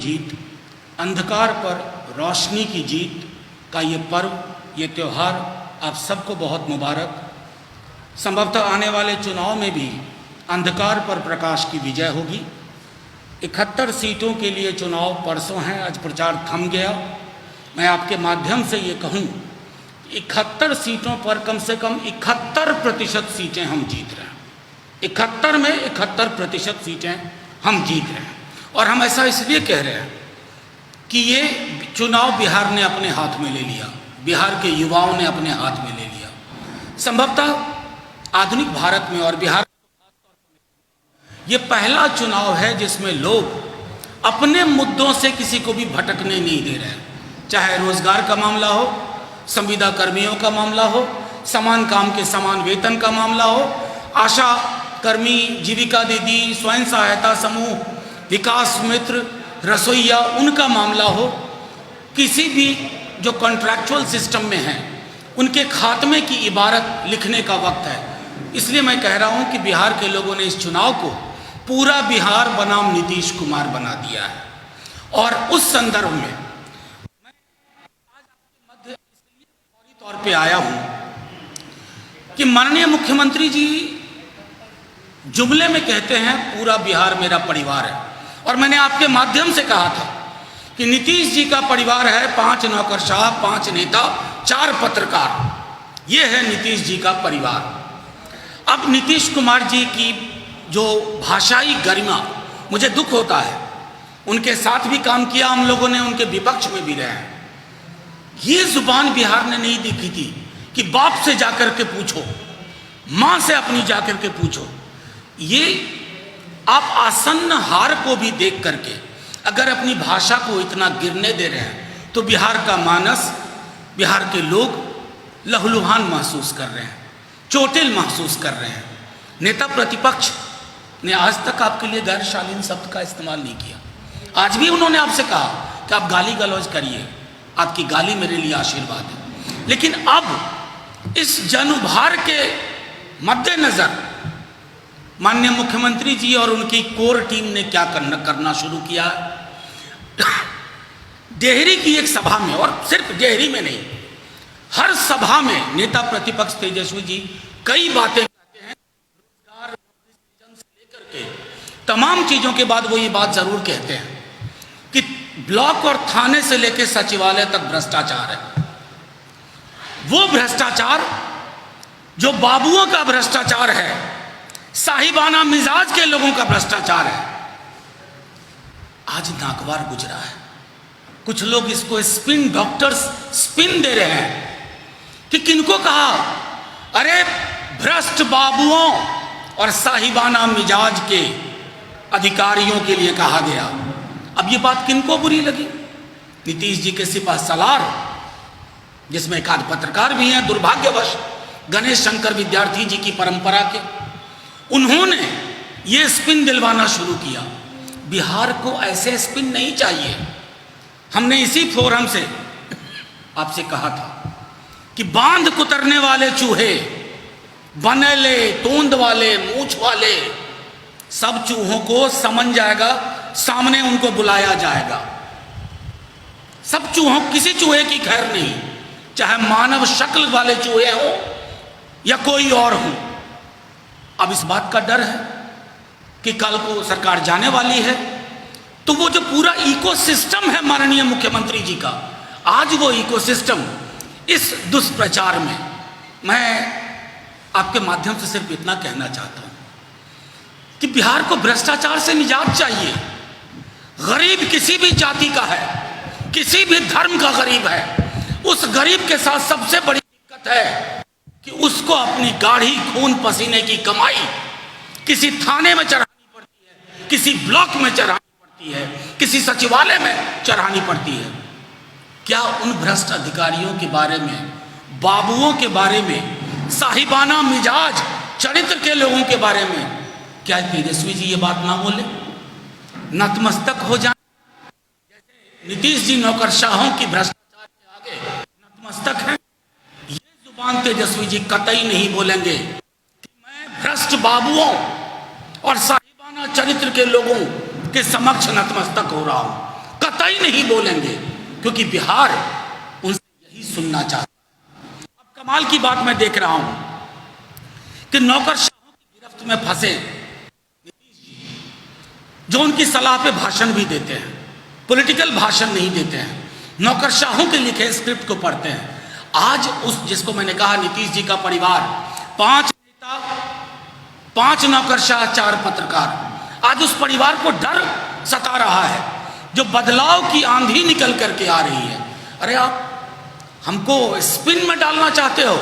जीत, अंधकार पर रोशनी की जीत का ये पर्व, ये त्यौहार आप सबको बहुत मुबारक। संभवतः आने वाले चुनाव में भी अंधकार पर प्रकाश की विजय होगी। 71 सीटों के लिए चुनाव परसों हैं, आज प्रचार थम गया। मैं आपके माध्यम से ये कहूँ, 71 सीटों पर कम से कम 71% सीटें हम जीत रहे हैं। 71 में 71% सीटें हम जीत रहे हैं। और हम ऐसा इसलिए कह रहे हैं कि ये चुनाव बिहार ने अपने हाथ में ले लिया, बिहार के युवाओं ने अपने हाथ में ले लिया। संभवतः आधुनिक भारत में और बिहार ये पहला चुनाव है जिसमें लोग अपने मुद्दों से किसी को भी भटकने नहीं दे रहे हैं। चाहे रोजगार का मामला हो, संविदा कर्मियों का मामला हो, समान काम के समान वेतन का मामला हो, आशा कर्मी, जीविका दीदी, स्वयं सहायता समूह, विकास मित्र, रसोइया, उनका मामला हो, किसी भी जो कॉन्ट्रैक्चुअल सिस्टम में हैं उनके खात्मे की इबारत लिखने का वक्त है। इसलिए मैं कह रहा हूं कि बिहार के लोगों ने इस चुनाव को पूरा बिहार बनाम नीतीश कुमार बना दिया है। और उस संदर्भ में मैं आज आपके मध्य इसलिए फौरी तौर पे आया हूं कि माननीय मुख्यमंत्री जी जुमले में कहते हैं पूरा बिहार मेरा परिवार है, और मैंने आपके माध्यम से कहा था कि नीतीश जी का परिवार है 5 नौकरशाह, 5 नेता, 4 पत्रकार। ये है नीतीश जी का परिवार। अब नीतीश कुमार जी की जो भाषाई गरिमा, मुझे दुख होता है, उनके साथ भी काम किया हम लोगों ने, उनके विपक्ष में भी रहे हैं। ये जुबान बिहार ने नहीं देखी थी कि बाप से जाकर के पूछो, मां से अपनी जाकर के पूछो। ये आप आसन्न हार को भी देख करके अगर अपनी भाषा को इतना गिरने दे रहे हैं तो बिहार का मानस, बिहार के लोग लहूलुहान महसूस कर रहे हैं, चोटिल महसूस कर रहे हैं। नेता प्रतिपक्ष ने आज तक आपके लिए गैर शालीन शब्द का इस्तेमाल नहीं किया। आज भी उन्होंने आपसे कहा कि आप गाली गलौज करिए, आपकी गाली मेरे लिए आशीर्वाद है। लेकिन अब इस जनुभार के मद्देनजर माननीय मुख्यमंत्री जी और उनकी कोर टीम ने क्या करना शुरू किया। डेहरी की एक सभा में, और सिर्फ डेहरी में नहीं, हर सभा में नेता प्रतिपक्ष तेजस्वी जी कई बातें कहते हैं। रोजगार, नौकरी सृजन से लेकर के तमाम चीजों के बाद वो ये बात जरूर कहते हैं कि ब्लॉक और थाने से लेकर सचिवालय तक भ्रष्टाचार है। वो भ्रष्टाचार जो बाबुओं का भ्रष्टाचार है, साहिबाना मिजाज के लोगों का भ्रष्टाचार है, आज नागवार गुजरा है। कुछ लोग इसको स्पिन डॉक्टर्स स्पिन दे रहे हैं कि किनको कहा, अरे भ्रष्ट बाबुओं और साहिबाना मिजाज के अधिकारियों के लिए कहा गया। अब ये बात किनको बुरी लगी? नीतीश जी के सिपह सलार, जिसमें एक आध पत्रकार भी हैं, दुर्भाग्यवश गणेश शंकर विद्यार्थी जी की परंपरा के, उन्होंने ये स्पिन दिलवाना शुरू किया। बिहार को ऐसे स्पिन नहीं चाहिए। हमने इसी फोरम से आपसे कहा था कि बांध कुतरने वाले चूहे, बनेले, तोंद वाले, मूछ वाले, सब चूहों को समझ जाएगा, सामने उनको बुलाया जाएगा। सब चूहों, किसी चूहे की खैर नहीं, चाहे मानव शक्ल वाले चूहे हो या कोई और हो। अब इस बात का डर है कि कल को सरकार जाने वाली है, तो वो जो पूरा इकोसिस्टम है माननीय मुख्यमंत्री जी का, आज वो इकोसिस्टम इस दुष्प्रचार में, मैं आपके माध्यम से सिर्फ इतना कहना चाहता हूं कि बिहार को भ्रष्टाचार से निजात चाहिए। गरीब किसी भी जाति का है, किसी भी धर्म का गरीब है, उस गरीब के साथ सबसे बड़ी दिक्कत है कि उसको अपनी गाढ़ी खून पसीने की कमाई किसी थाने में चढ़ानी पड़ती है, किसी ब्लॉक में चढ़ानी पड़ती है, किसी सचिवालय में चढ़ानी पड़ती है। क्या उन भ्रष्ट अधिकारियों के बारे में, बाबुओं के बारे में, साहिबाना मिजाज चरित्र के लोगों के बारे में क्या तेजस्वी जी ये बात ना बोले, नतमस्तक हो जाए? जैसे नीतीश जी नौकरशाहों की भ्रष्टाचार के आगे नतमस्तक हैं, ये जुबान तेजस्वी जी कतई नहीं बोलेंगे कि मैं भ्रष्ट बाबुओं और साहिबाना चरित्र के लोगों के समक्ष नतमस्तक हो रहा हूं। कतई नहीं बोलेंगे, क्योंकि बिहार उनसे यही सुनना चाहता है। अब कमाल की बात मैं देख रहा हूं कि नौकरशाहों की गिरफ्त में फंसे जो उनकी सलाह पे भाषण भी देते हैं, पॉलिटिकल भाषण नहीं देते हैं, नौकरशाहों के लिखे स्क्रिप्ट को पढ़ते हैं। आज उस जिसको मैंने कहा नीतीश जी का परिवार, 5 नेता, 5 नौकरशाह, 4 पत्रकार, आज उस परिवार को डर सता रहा है जो बदलाव की आंधी निकल करके आ रही है। अरे आप हमको स्पिन में डालना चाहते हो,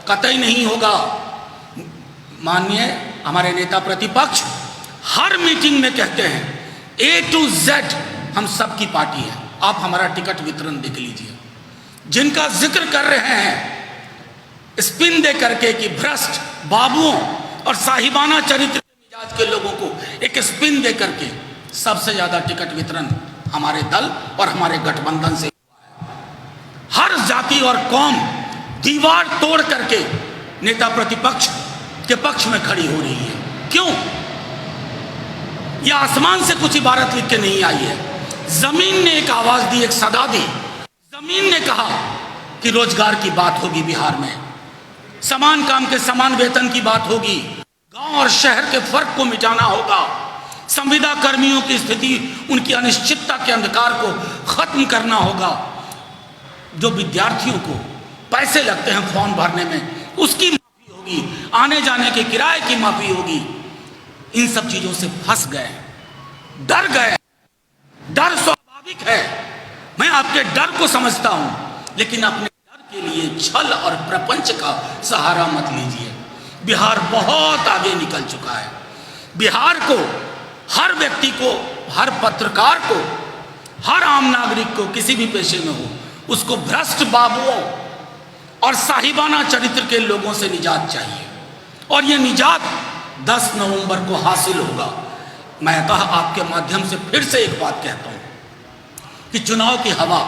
कतई नहीं होगा। माननीय हमारे नेता प्रतिपक्ष हर मीटिंग में कहते हैं A to Z हम सबकी पार्टी है, आप हमारा टिकट वितरण देख लीजिए। जिनका जिक्र कर रहे हैं स्पिन दे करके कि भ्रष्ट बाबुओं और साहिबाना चरित्र के मिजाज के लोगों को एक स्पिन दे करके, सबसे ज्यादा टिकट वितरण हमारे दल और हमारे गठबंधन से हुआ है। हर जाति और कौम दीवार तोड़ करके नेता प्रतिपक्ष के पक्ष में खड़ी हो रही है। क्यों? यह आसमान से कुछ इबारत लिख के नहीं आई है, जमीन ने एक आवाज दी, एक सदा दी। जमीन ने कहा कि रोजगार की बात होगी बिहार में, समान काम के समान वेतन की बात होगी, गांव और शहर के फर्क को मिटाना होगा, संविदा कर्मियों की स्थिति, उनकी अनिश्चितता के अंधकार को खत्म करना होगा, जो विद्यार्थियों को पैसे लगते हैं फॉर्म भरने में उसकी माफी होगी, आने जाने के किराए की माफी होगी। इन सब चीजों से फंस गए, डर गए। डर स्वाभाविक है, मैं आपके डर को समझता हूं, लेकिन अपने डर के लिए छल और प्रपंच का सहारा मत लीजिए। बिहार बहुत आगे निकल चुका है। बिहार को, हर व्यक्ति को, हर पत्रकार को, हर आम नागरिक को, किसी भी पेशे में हो, उसको भ्रष्ट बाबुओं और साहिबाना चरित्र के लोगों से निजात चाहिए। और यह निजात 10 नवंबर को हासिल होगा। मैं आपके माध्यम से फिर से एक बात कहता हूं कि चुनाव की हवा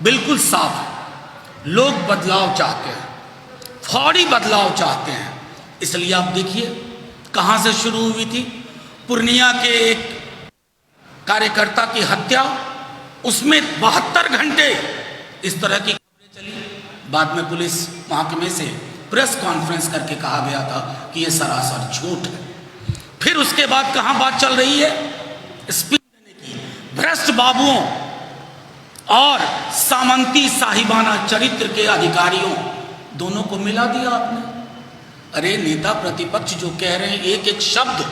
बिल्कुल साफ है। लोग बदलाव चाहते हैं, फौरी बदलाव चाहते हैं। इसलिए आप देखिए कहां से शुरू हुई थी, पूर्णिया के एक कार्यकर्ता की हत्या, उसमें 72 घंटे इस तरह की खबरें चली। बाद में पुलिस महकमे से प्रेस कॉन्फ्रेंस करके कहा गया था कि यह सरासर झूठ है। फिर उसके बाद कहां बात चल रही है, स्पीच देने की, भ्रष्ट बाबुओं और सामंती साहिबाना चरित्र के अधिकारियों दोनों को मिला दिया आपने। अरे नेता प्रतिपक्ष जो कह रहे हैं, एक एक शब्द,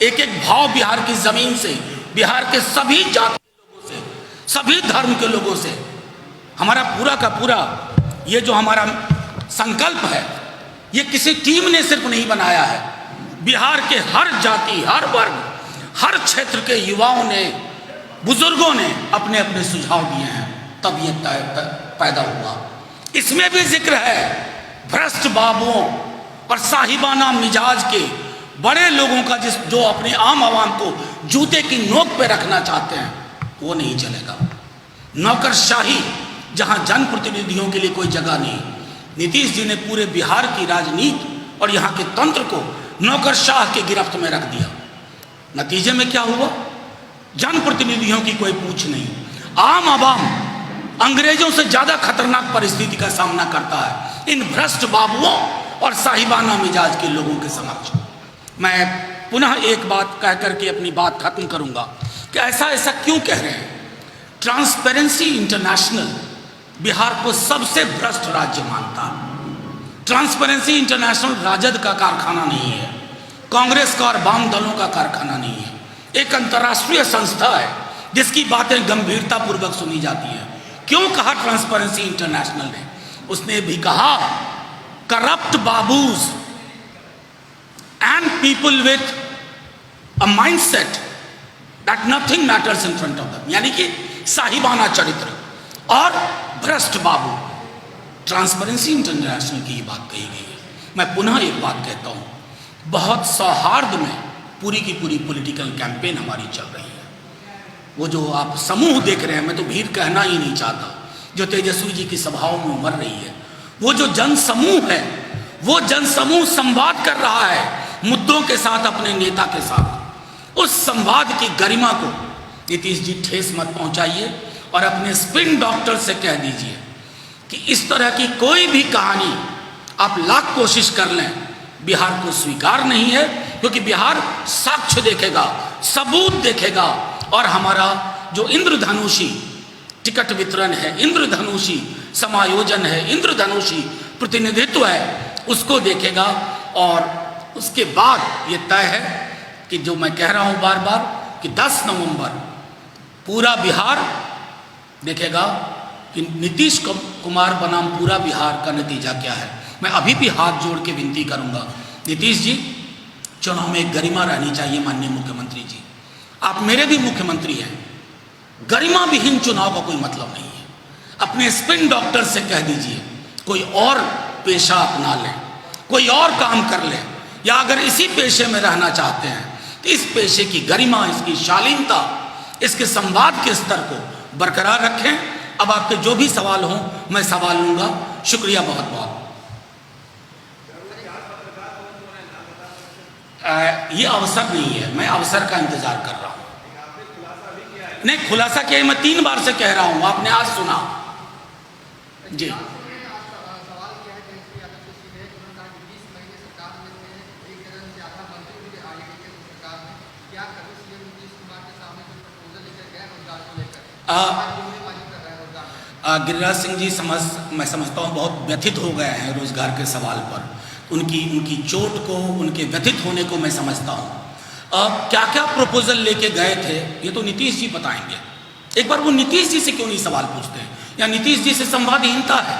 एक एक भाव बिहार की जमीन से, बिहार के सभी जाति के लोगों से, सभी धर्म के लोगों से, हमारा पूरा का पूरा ये जो हमारा संकल्प है, ये किसी टीम ने सिर्फ नहीं बनाया है। बिहार के हर जाति, हर वर्ग, हर क्षेत्र के युवाओं ने, बुजुर्गों ने अपने अपने सुझाव दिए हैं, तब ये पैदा हुआ। इसमें भी जिक्र है भ्रष्ट बाबुओं और साहिबाना मिजाज के बड़े लोगों का, जो अपने आम आवाम को जूते की नोक पे रखना चाहते हैं, वो नहीं चलेगा। नौकरशाही जहां जनप्रतिनिधियों के लिए कोई जगह नहीं, नीतीश जी ने पूरे बिहार की राजनीति और यहाँ के तंत्र को नौकरशाह के गिरफ्त में रख दिया। नतीजे में क्या हुआ? जनप्रतिनिधियों की कोई पूछ नहीं। आम आवाम अंग्रेजों से ज्यादा खतरनाक परिस्थिति का सामना करता है इन भ्रष्ट बाबुओं और साहिबाना मिजाज के लोगों के समक्ष। मैं पुनः एक बात कह करके अपनी बात खत्म करूंगा कि ऐसा क्यों कह रहे हैं। ट्रांसपेरेंसी इंटरनेशनल बिहार को सबसे भ्रष्ट राज्य मानता है। ट्रांसपेरेंसी इंटरनेशनल राजद का कारखाना नहीं है, कांग्रेस का और वाम दलों का कारखाना नहीं है, एक अंतर्राष्ट्रीय संस्था है जिसकी बातें गंभीरता पूर्वक सुनी जाती है। क्यों कहा ट्रांसपेरेंसी इंटरनेशनल ने? उसने भी कहा corrupt babus and people with a mindset that nothing matters in front of them, यानी कि साहिबाना चरित्र और भ्रष्ट बाबू। ट्रांसपेरेंसी इंटरनेशनल की ये बात कही गई है। मैं पुनः एक बात कहता हूं, बहुत सौहार्द में पूरी की पूरी पॉलिटिकल कैंपेन हमारी चल रही है। वो जो आप समूह देख रहे हैं, मैं तो भीड़ कहना ही नहीं चाहता, जो तेजस्वी जी की सभाओं में उमड़ रही है, वो जो जन समूह है, वो जन समूह संवाद कर रहा है मुद्दों के साथ, अपने नेता के साथ। उस संवाद की गरिमा को नीतीश जी ठेस मत पहुंचाइए और अपने स्पिन डॉक्टर से कह दीजिए कि इस तरह की कोई भी कहानी आप लाख कोशिश कर लें, बिहार को स्वीकार नहीं है, क्योंकि बिहार साक्ष्य देखेगा, सबूत देखेगा, और हमारा जो इंद्रधनुषी टिकट वितरण है, इंद्रधनुषी समायोजन है, इंद्रधनुषी प्रतिनिधित्व है, उसको देखेगा। और उसके बाद ये तय है कि जो मैं कह रहा हूँ बार बार कि 10 नवंबर पूरा बिहार देखेगा कि नीतीश कुमार बनाम पूरा बिहार का नतीजा क्या है। मैं अभी भी हाथ जोड़ के विनती करूंगा, नीतीश जी, चुनाव में एक गरिमा रहनी चाहिए। माननीय मुख्यमंत्री जी, आप मेरे भी मुख्यमंत्री हैं, गरिमा विहीन चुनाव का कोई मतलब नहीं है। अपने स्पिन डॉक्टर से कह दीजिए कोई और पेशा अपना लें, कोई और काम कर लें, या अगर इसी पेशे में रहना चाहते हैं तो इस पेशे की गरिमा, इसकी शालीनता, इसके संवाद के स्तर को बरकरार रखें। अब आपके जो भी सवाल हों मैं सवाल लूंगा। शुक्रिया बहुत बहुत। ये अवसर नहीं है, मैं अवसर का इंतजार कर रहा हूं। नहीं, खुलासा किया मैं 3 बार से कह रहा हूं, आपने आज सुना जी। गिरिराज सिंह जी मैं समझता हूँ बहुत व्यथित हो गए हैं रोजगार के सवाल पर। उनकी चोट को, उनके व्यथित होने को मैं समझता हूँ। क्या क्या प्रपोजल लेके गए थे ये तो नीतीश जी बताएंगे। एक बार वो नीतीश जी से क्यों नहीं सवाल पूछते हैं, या नीतीश जी से संवादहीनता है,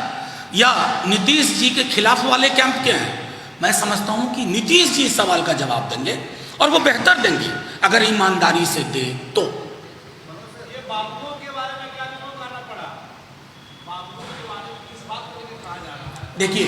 या नीतीश जी के खिलाफ वाले कैंप के हैं। मैं समझता हूँ कि नीतीश जी इस सवाल का जवाब देंगे, और वो बेहतर देंगे अगर ईमानदारी से दे तो। देखिए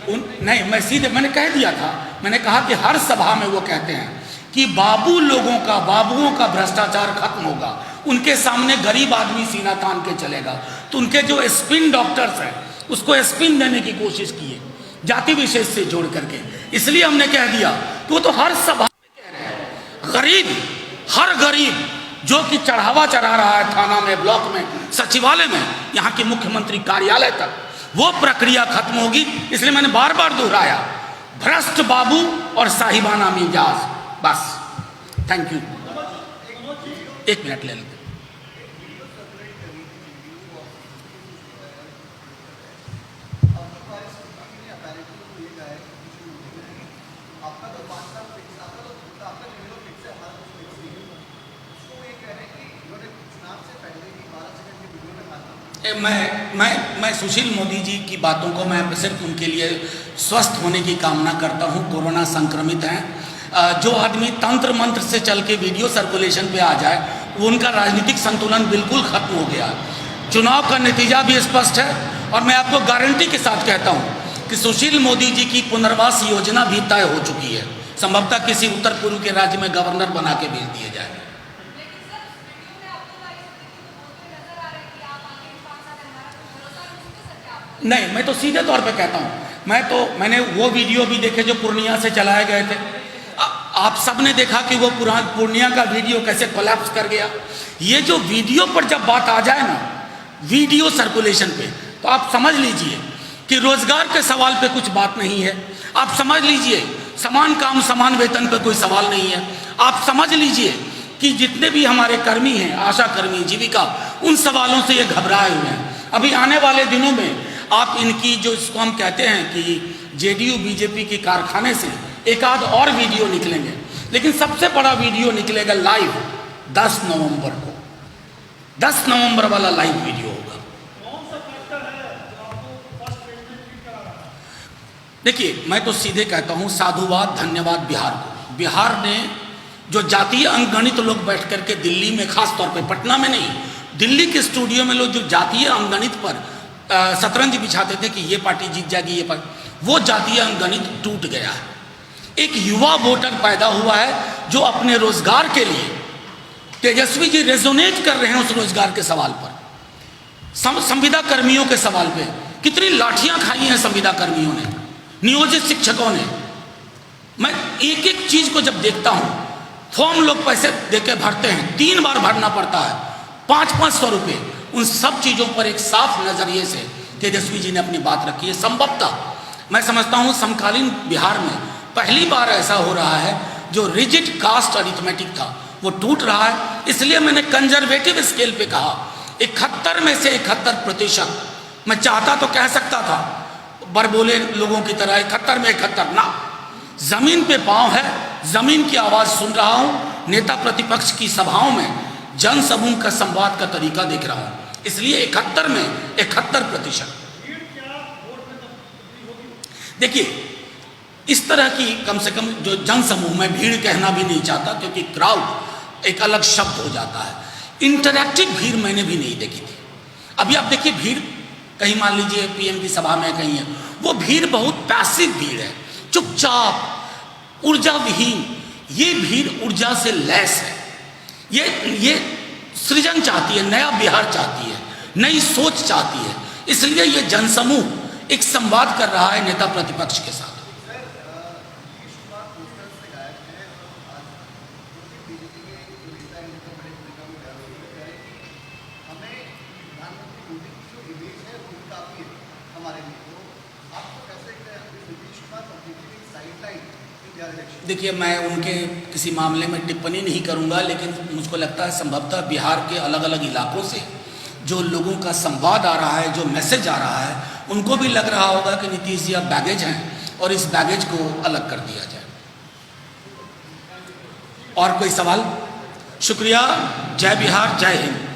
नहीं, मैं सीधे मैंने कह दिया था, मैंने कहा कि हर सभा में वो कहते हैं कि बाबुओं का भ्रष्टाचार खत्म होगा, उनके सामने गरीब आदमी सीना तान के चलेगा। तो उनके जो स्पिन डॉक्टर्स हैं उसको स्पिन देने की कोशिश किए जाति विशेष से जोड़ करके। इसलिए हमने कह दिया कि वो तो हर सभा में कह रहे हैं, हर गरीब जो कि चढ़ावा चढ़ा रहा है थाना में, ब्लॉक में, सचिवालय में, यहाँ के मुख्यमंत्री कार्यालय तक, वो प्रक्रिया खत्म होगी। इसलिए मैंने बार बार दोहराया, भ्रष्ट बाबू और साहिबाना मिजाज, बस। Thank you. 1 मिनट ले लेते। मैं सुशील मोदी जी की बातों को मैं सिर्फ उनके लिए स्वस्थ होने की कामना करता हूं। कोरोना संक्रमित हैं। जो आदमी तंत्र मंत्र से चल के वीडियो सर्कुलेशन पे आ जाए, वो उनका राजनीतिक संतुलन बिल्कुल खत्म हो गया। चुनाव का नतीजा भी स्पष्ट है, और मैं आपको गारंटी के साथ कहता हूं कि सुशील मोदी जी की पुनर्वास योजना भी तय हो चुकी है। संभवतः किसी उत्तर पूर्व के राज्य में गवर्नर बना के भेज दिए जाए। नहीं, मैं तो सीधे तौर पे कहता हूँ, मैंने वो वीडियो भी देखे जो पूर्णिया से चलाए गए थे। आप सब ने देखा कि वो पूर्णिया का वीडियो कैसे कोलैप्स कर गया। ये जो वीडियो पर जब बात आ जाए ना, वीडियो सर्कुलेशन पे, तो आप समझ लीजिए कि रोजगार के सवाल पे कुछ बात नहीं है। आप समझ लीजिए समान काम समान वेतन पे कोई सवाल नहीं है। आप समझ लीजिए कि जितने भी हमारे कर्मी हैं, आशा कर्मी, जीविका, उन सवालों से ये घबराए हुए हैं। अभी आने वाले दिनों में आप इनकी जो इसको हम कहते हैं कि जेडीयू बीजेपी के कारखाने से एक आध और वीडियो निकलेंगे, लेकिन सबसे बड़ा वीडियो निकलेगा लाइव 10 नवंबर को। 10 नवंबर वाला लाइव वीडियो होगा। देखिए, मैं तो सीधे कहता हूं साधुवाद, धन्यवाद बिहार को। बिहार ने जो जातीय अंकगणित लोग बैठ करके दिल्ली में, खास तौर पे पटना में नहीं, दिल्ली के स्टूडियो में लोग जो जातीय अंकगणित पर शतरंज बिछाते थे कि ये पार्टी जीत जाएगी, ये पार्टी, वो जातीय अंकगणित टूट गया है। एक युवा वोटर पैदा हुआ है जो अपने रोजगार के लिए, तेजस्वी जी रेजोनेट कर रहे हैं उस रोजगार के सवाल पर। संविदा कर्मियों के सवाल पे कितनी लाठियां खाई हैं संविदा कर्मियों ने, नियोजित शिक्षकों ने। मैं एक एक चीज को जब देखता हूं फॉर्म लोग पैसे देके भरते हैं, 3 बार भरना पड़ता है, 500-500 रुपये। उन सब चीज़ों पर एक साफ नज़रिए से तेजस्वी जी ने अपनी बात रखी है। संभवतः मैं समझता हूँ समकालीन बिहार में पहली बार ऐसा हो रहा है जो रिजिड कास्ट अरिथमेटिक था वो टूट रहा है। इसलिए मैंने कंजर्वेटिव स्केल पे कहा 71 में से 71%। मैं चाहता तो कह सकता था बड़बोले लोगों की तरह 71 में 71 ना, जमीन पे पांव है, जमीन की आवाज सुन रहा हूं, नेता प्रतिपक्ष की सभाओं में जन समूह का संवाद का तरीका देख रहा हूं, इसलिए 71 में 71%। देखिए इस तरह की कम से कम जो जन समूह में भीड़ कहना भी नहीं चाहता क्योंकि क्राउड एक अलग शब्द हो जाता है। इंटरैक्टिव भीड़ मैंने भी नहीं देखी थी। अभी आप देखिए भीड़ कहीं मान लीजिए पीएम की सभा में कहीं है, वो भीड़ बहुत पैसिव भीड़ है, चुपचाप ऊर्जा विहीन। ये भीड़ ऊर्जा से लैस है, ये सृजन चाहती है, नया बिहार चाहती है, नई सोच चाहती है। इसलिए ये जनसमूह एक संवाद कर रहा है नेता प्रतिपक्ष के साथ। देखिए मैं उनके किसी मामले में टिप्पणी नहीं करूंगा, लेकिन मुझको लगता है संभवतः बिहार के अलग अलग इलाकों से जो लोगों का संवाद आ रहा है, जो मैसेज आ रहा है, उनको भी लग रहा होगा कि नीतीश जी अब बैगेज हैं और इस बैगेज को अलग कर दिया जाए। और कोई सवाल? शुक्रिया। जय बिहार, जय हिंद।